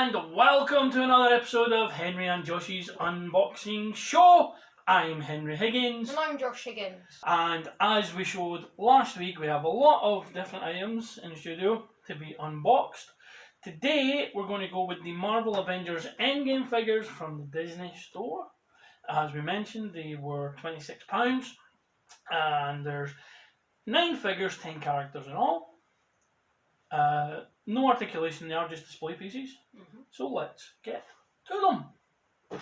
and welcome to another episode of Henry and Josh's Unboxing Show. I'm Henry Higgins. And I'm Josh Higgins. And as we showed last week, we have a lot of different items in the studio to be unboxed. Today, we're going to go with the Marvel Avengers Endgame figures from the Disney store. As we mentioned, they were £26, and there's 9 figures, 10 characters in all. No articulation, they are just display pieces. So let's get to them.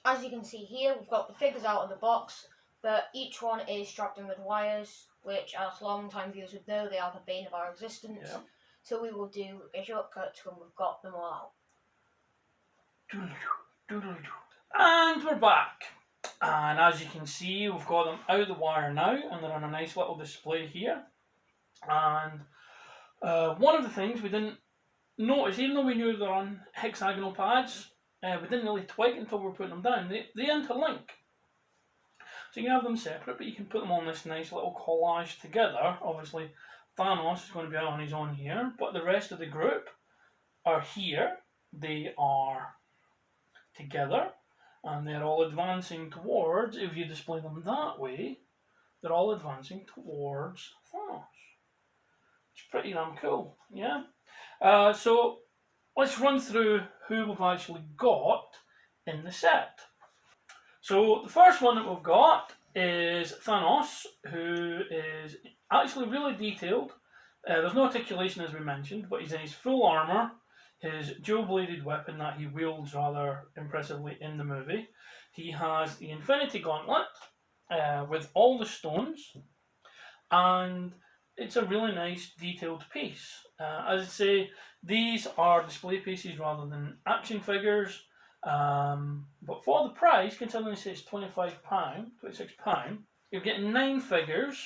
As you can see here, we've got the figures out of the box, but each one is strapped in with wires, which as long-time viewers would know, they are the bane of our existence. Yeah. So we will do a shortcut to when we've got them all out. And we're back. And as you can see, we've got them out of the wire now, and they're on a nice little display here. And one of the things we didn't notice, even though we knew they're on hexagonal pads, we didn't really twig until we were putting them down. They interlink. So you can have them separate, but you can put them on this nice little collage together. Obviously, Thanos is going to be out on his own here, but the rest of the group are here. They are together, and they're all advancing towards, if you display them that way, they're all advancing towards Thanos. It's pretty damn cool, yeah? So let's run through who we've actually got in the set. So the first one that we've got is Thanos, who is actually really detailed. There's no articulation as we mentioned, but he's in his full armour, his dual-bladed weapon that he wields rather impressively in the movie. He has the Infinity Gauntlet with all the stones, and it's a really nice detailed piece. As I say, these are display pieces rather than action figures, but for the price, considering it says £25, £26, you're getting 9 figures,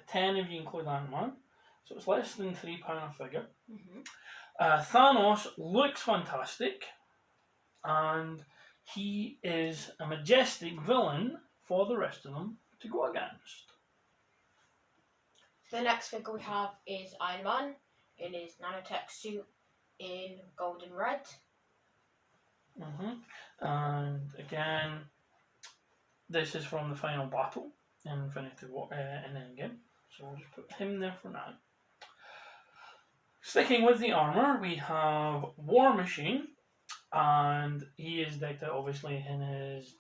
10 if you include Ant-Man, so it's less than £3 a figure. Thanos looks fantastic, and he is a majestic villain for the rest of them to go against. The next figure we have is Iron Man in his nanotech suit in gold and red. And again, this is from the final battle in Infinity War in Endgame, so we'll just put him there for now. Sticking with the armour, we have War Machine, and he is decked out obviously in his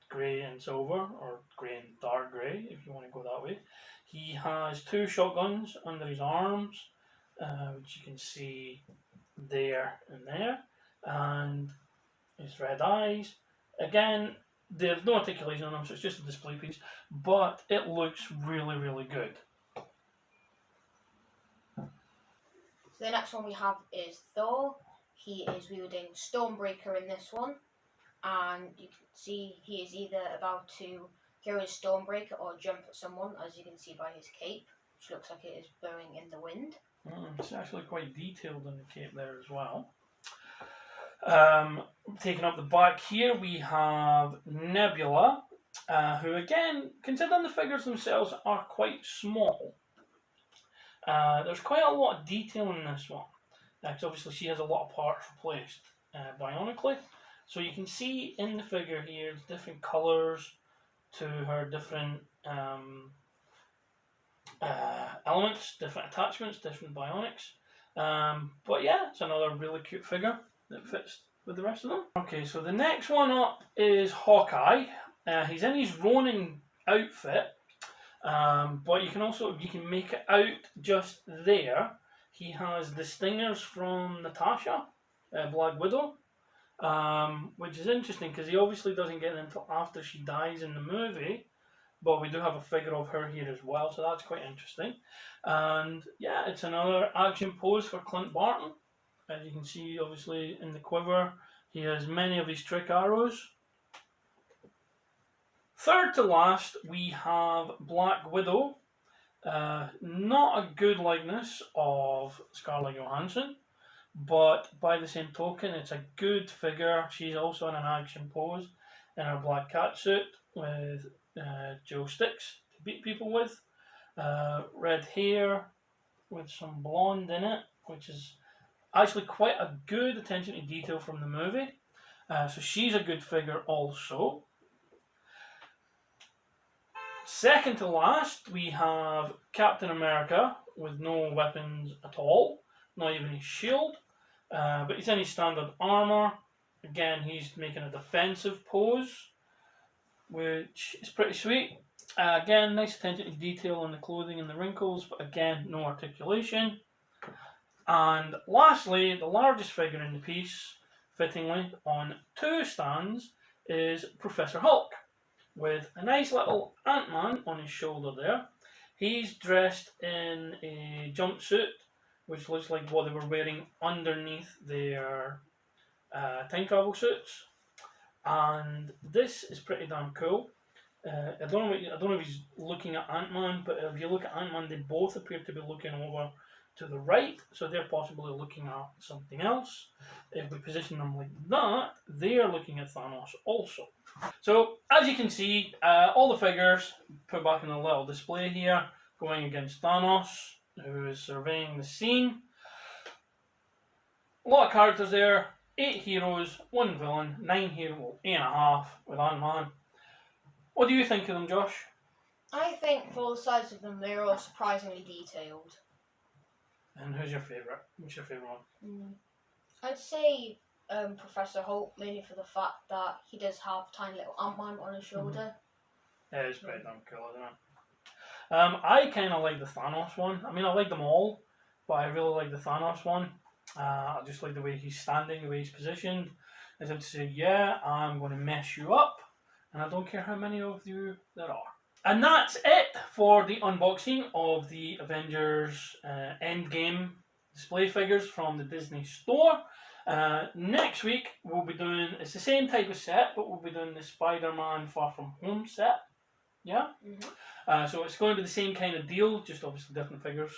grey and silver, or grey and dark grey if you want to go that way. He has 2 shotguns under his arms, which you can see there and there, and his red eyes. Again, there's no articulation on them, so it's just a display piece, but it looks really, really good. So the next one we have is Thor. He is wielding Stormbreaker in this one, and you can see he is either about to throw his Stormbreaker or jump at someone, as you can see by his cape, which looks like it is blowing in the wind. It's actually quite detailed in the cape there as well. Taking up the back here, we have Nebula, who again, considering the figures themselves are quite small, there's quite a lot of detail in this one, because obviously she has a lot of parts replaced bionically. So you can see in the figure here different colours to her different elements, different attachments, different bionics. But yeah, it's another really cute figure that fits with the rest of them. Okay, so the next one up is Hawkeye. He's in his Ronin outfit, but you can make it out just there. He has the stingers from Natasha, Black Widow, which is interesting because he obviously doesn't get them until after she dies in the movie, but we do have a figure of her here as well, so that's quite interesting. And yeah, it's another action pose for Clint Barton. As you can see, obviously, in the quiver, he has many of his trick arrows. Third to last, we have Black Widow. Not a good likeness of Scarlett Johansson, but by the same token, it's a good figure. She's also in an action pose in her black cat suit with Joe sticks to beat people with. Red hair with some blonde in it, which is actually quite a good attention to detail from the movie. So she's a good figure also. Second to last, we have Captain America with no weapons at all, not even his shield. But he's in his standard armour. Again, he's making a defensive pose, which is pretty sweet. Again, nice attention to detail on the clothing and the wrinkles, but again, no articulation. And lastly, the largest figure in the piece, fittingly, on 2 stands, is Professor Hulk, with a nice little Ant-Man on his shoulder there. He's dressed in a jumpsuit, which looks like what they were wearing underneath their time travel suits. And this is pretty damn cool. I don't know if he's looking at Ant-Man, but if you look at Ant-Man, they both appear to be looking over to the right, so they're possibly looking at something else. If we position them like that, they're looking at Thanos also. So, as you can see, all the figures put back in a little display here, going against Thanos, who is surveying the scene. A lot of characters there, 8 heroes, 1 villain, 9 heroes, 8.5 with Ant-Man. What do you think of them, Josh? I think for the size of them, they're all surprisingly detailed. And who's your favourite? What's your favourite one? I'd say Professor Hulk, mainly for the fact that he does have tiny little Ant-Man on his shoulder. Yeah, it's pretty damn cool, isn't it? I kind of like the Thanos one. I mean, I like them all, but I really like the Thanos one. I just like the way he's standing, the way he's positioned, as if to say, yeah, I'm going to mess you up, and I don't care how many of you there are. And that's it for the unboxing of the Avengers Endgame display figures from the Disney store. Next week we'll be doing, it's the same type of set, but we'll be doing the Spider-Man Far From Home set. Yeah? So it's going to be the same kind of deal, just obviously different figures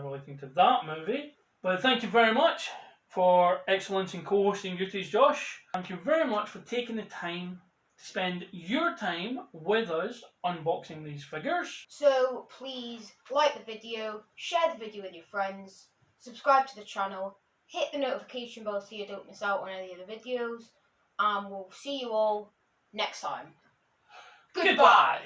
relating to that movie. But thank you very much for excellence in co-hosting duties, Josh. Thank you very much for taking the time to spend your time with us unboxing these figures. So please like the video, share the video with your friends, subscribe to the channel, hit the notification bell so you don't miss out on any of the videos, and we'll see you all next time. Goodbye.